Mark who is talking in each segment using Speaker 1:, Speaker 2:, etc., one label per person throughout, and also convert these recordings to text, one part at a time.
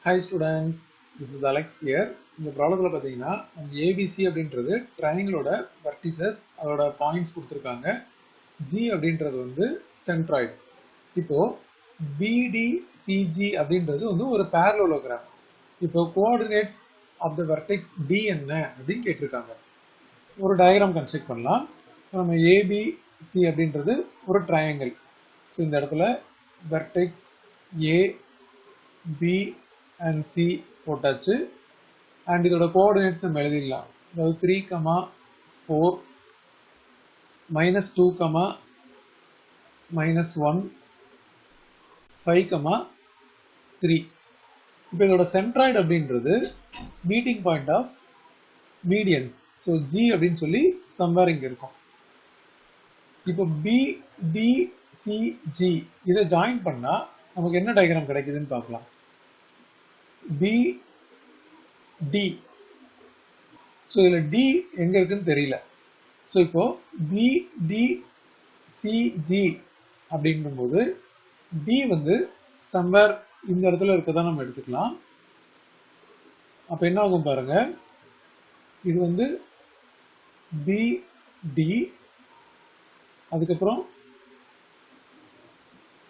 Speaker 1: Hi students, this is Alex here. இந்த ப்ராப்ளத்தில் பார்த்தீங்கன்னா ABC அப்படின்றது ட்ரையாங்கிளோட வெர்டிசஸ் அதோட பாயிண்ட்ஸ் கொடுத்துருக்காங்க. G அப்படின்றது வந்து சென்ட்ராய்டு. இப்போ BDCG அப்படின்றது வந்து ஒரு parallelogram. இப்போ coordinates of the vertex D என்ன அப்படின்னு கேட்டிருக்காங்க. ஒரு டயக்ராம் கன்ஸ்ட்ரக்ட் பண்ணலாம். நம்ம ABC அப்படின்றது ஒரு ட்ரையாங்கிள். ஸோ இந்த இடத்துல vertex A B and C போட்டாச்சு and இதோட கோஆர்டினேட்ஸ் நம்ம எழுதிடலாம். அதாவது 3, 4, -2, -1, 5, 3. இப்போ இதோட சென்ட்ராய்டு அப்படின்றது meeting point of medians. So G அப்படின்னு சொல்லி சம்வேர் இங்கே இருக்கும். இப்போ BDCG இதை ஜாயின் பண்ணா நமக்கு என்ன டயக்ராம் கிடைக்குதுன்னு பார்க்கலாம். BD. ஸோ இதில் D எங்கே இருக்குன்னு தெரியல. ஸோ இப்போ BDCG அப்படிங்கும்போது D வந்து சம்வேர் இந்த இடத்துல இருக்கதான் நம்ம எடுத்துக்கலாம். அப்போ என்ன ஆகும் பாருங்க, இது வந்து BD, அதுக்கப்புறம் C,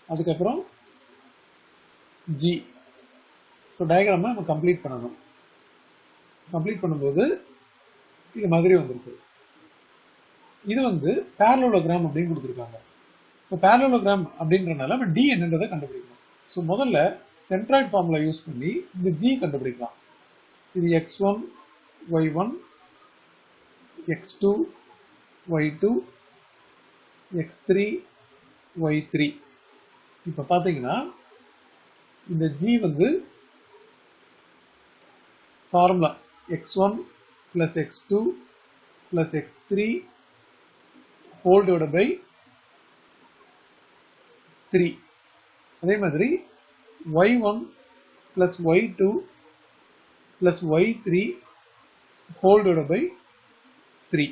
Speaker 1: அதுக்கப்புறம் G. ஸோ டயக்ராமை நம்ம கம்ப்ளீட் பண்ணணும். கம்ப்ளீட் பண்ணும்போது இது மாதிரி வந்திருக்கு. இது வந்து parallelogram அப்படின்னு கொடுத்துருக்காங்க. இப்போ parallelogram அப்படின்றனால நம்ம D என்னன்றதை கண்டுபிடிக்கணும். ஸோ முதல்ல சென்ட்ராய்டு ஃபார்முலா யூஸ் பண்ணி இந்த G கண்டுபிடிக்கலாம். இது x1 y1 x2 y2 x3 y3. இப்போ பார்த்தீங்கன்னா இந்த G வந்து formula x1 plus x2 plus x3 whole divided by 3. அதே மாதிரி y1 plus y2 plus y3 whole divided by 3.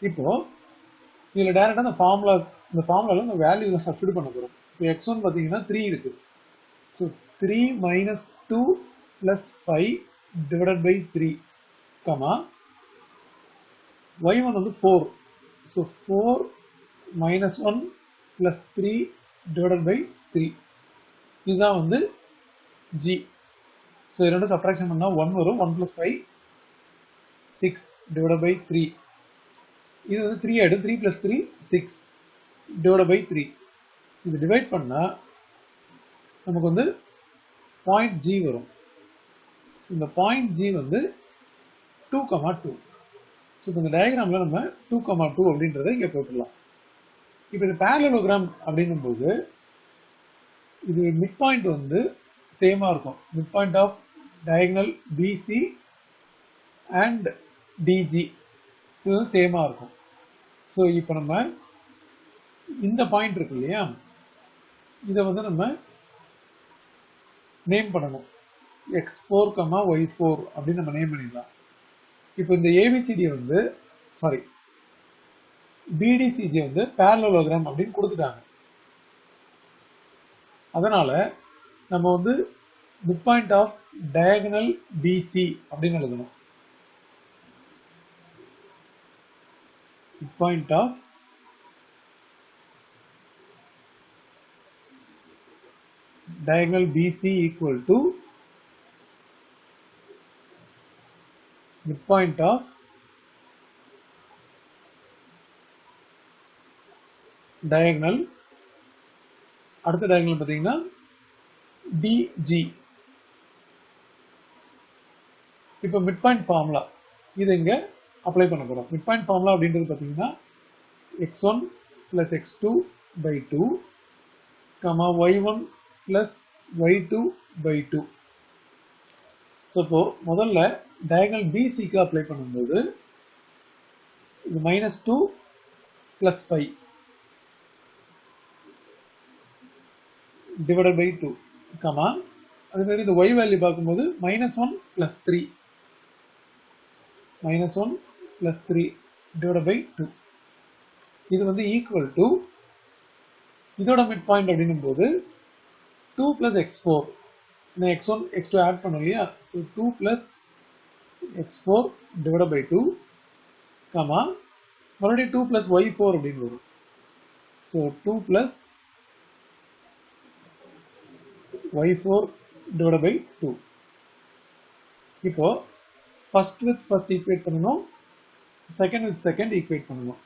Speaker 1: இப்போ இதில் டைரக்டாக இந்த ஃபார்முலாவில் இந்த வேல்யூ சப்ஸ்டிட்யூட் பண்ண போகிறோம். இப்போ x1 பார்த்தீங்கன்னா 3 இருக்கு. So 3 minus 2 plus 5 divided by 3, y1 வந்து 4. So 4 minus 1 plus 3 divided by 3. இதுதான் வந்து G. ஸோ இது ரெண்டும் சப்ட்ராக்ஷன் பண்ணால் 1 வரும். 1 plus 5 6 divided by 3. இது வந்து 3 ஆகிடும். 3 plus 3 6 divided by 3. இது டிவைட் பண்ணால் நமக்கு வந்து பாயிண்ட் G வரும். இந்த பாயிண்ட் G வந்து 2, 2. ஸோ இப்போ இந்த டயக்ராமில் நம்ம 2, 2 அப்படின்றத இங்கே போட்டுடலாம். இப்போ இந்த parallelogram அப்படின்னும் போது இது மிட் பாயிண்ட் வந்து சேமாக இருக்கும். Mid point of diagonal BC and DG இது வந்து சேமாக இருக்கும். ஸோ இப்போ நம்ம இந்த பாயிண்ட் இருக்கு இல்லையா, இதை வந்து நம்ம நேம் பண்ணணும். x4, y4 அப்படின்னு நம்ம நேம் பண்ணிடலாம். இப்போ இந்த ABCD வந்து BDCG வந்து parallelogram அப்படின்னு கொடுத்துட்டாங்க. அதனால நம்ம வந்து mid point of diagonal BC அப்படின்னு எழுதணும். Mid point of diagonal BC equal to midpoint of diagonal, அடுத்த diagonal பார்த்தீங்கன்னா DG. இப்போ midpoint formula இது இங்க அப்ளை பண்ண போறோம். midpoint formula அப்படின்றது பார்த்தீங்கன்னா x1 plus x2 by 2, y1 plus y2 by 2. So இப்போ முதல்ல டயகனல் BCக்கு அப்ளை பண்ணும்போது இது -2 plus 5 divided by 2, அதே மாதிரி இந்த y வேல்யூ பார்க்கும்போது -1 plus 3 divided by 2. இது வந்து ஈக்குவல் டு இதோட மிட் பாயிண்ட் அப்படின்னும் போது 2 plus x4 நான் x1 x2 ஆட் பண்ணோம் இல்லையா so 2 plus x4 divided by 2 comma மறுபடியும் 2 plus y4 அப்படின்னு வரும் so 2 plus y4 divided by 2 இப்போ first with first equate பண்ணனும் second with second equate பண்ணனும்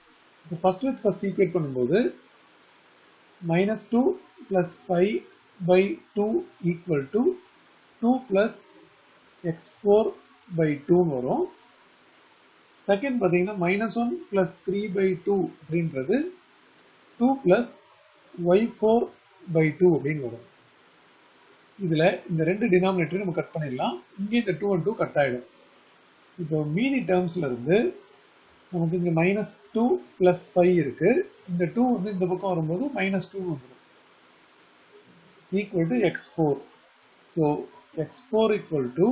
Speaker 1: இப்போ first with first equate பண்ணும்போது minus 2 plus 5 by 2 equal to 2 plus x4 by 2 வரும் second பாத்தீங்கன்னா minus 1 plus 3 by 2 அப்படின்றது 2 plus y4 by 2 அப்படின்னு வரும் இதுல இந்த ரெண்டு டினாமினேட்டரை நம்ம கட் பண்ணிடலாம் இங்கே இந்த 2 and 2 கட் ஆயிடும் இப்போ மீதி டேர்ம்ஸ்ல இருந்து நமக்கு இங்க -2 plus 5 இருக்கு இந்த 2 வந்து இந்த பக்கம் வரும்போது -2 வந்துரும் equal to x4 so x4 equal to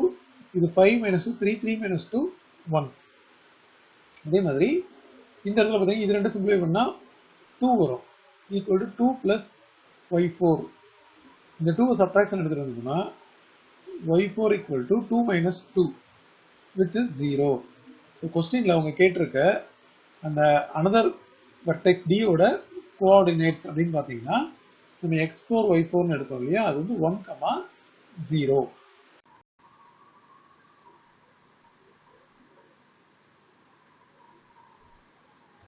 Speaker 1: இது 5 minus 2 3 3 minus 2 1 அதே மாதிரி இந்த இடத்துல பாத்தீங்கன்னா இது ரெண்டு சிம்பிளிஃபை பண்ணா 2 வரும் equal to 2 plus y4 இந்த 2 சப்ட்ராக்ஷன் எடுத்துட்டு வந்தோம்னா y4 equal to 2 minus 2 which is 0 so questionல அவங்க கேட்டிருக்க அந்த another vertex d ஓட coordinates அப்படினு பாத்தீங்கன்னா நம்ம x4 y4 னு எடுத்தோம் இல்லையா அது வந்து 1, 0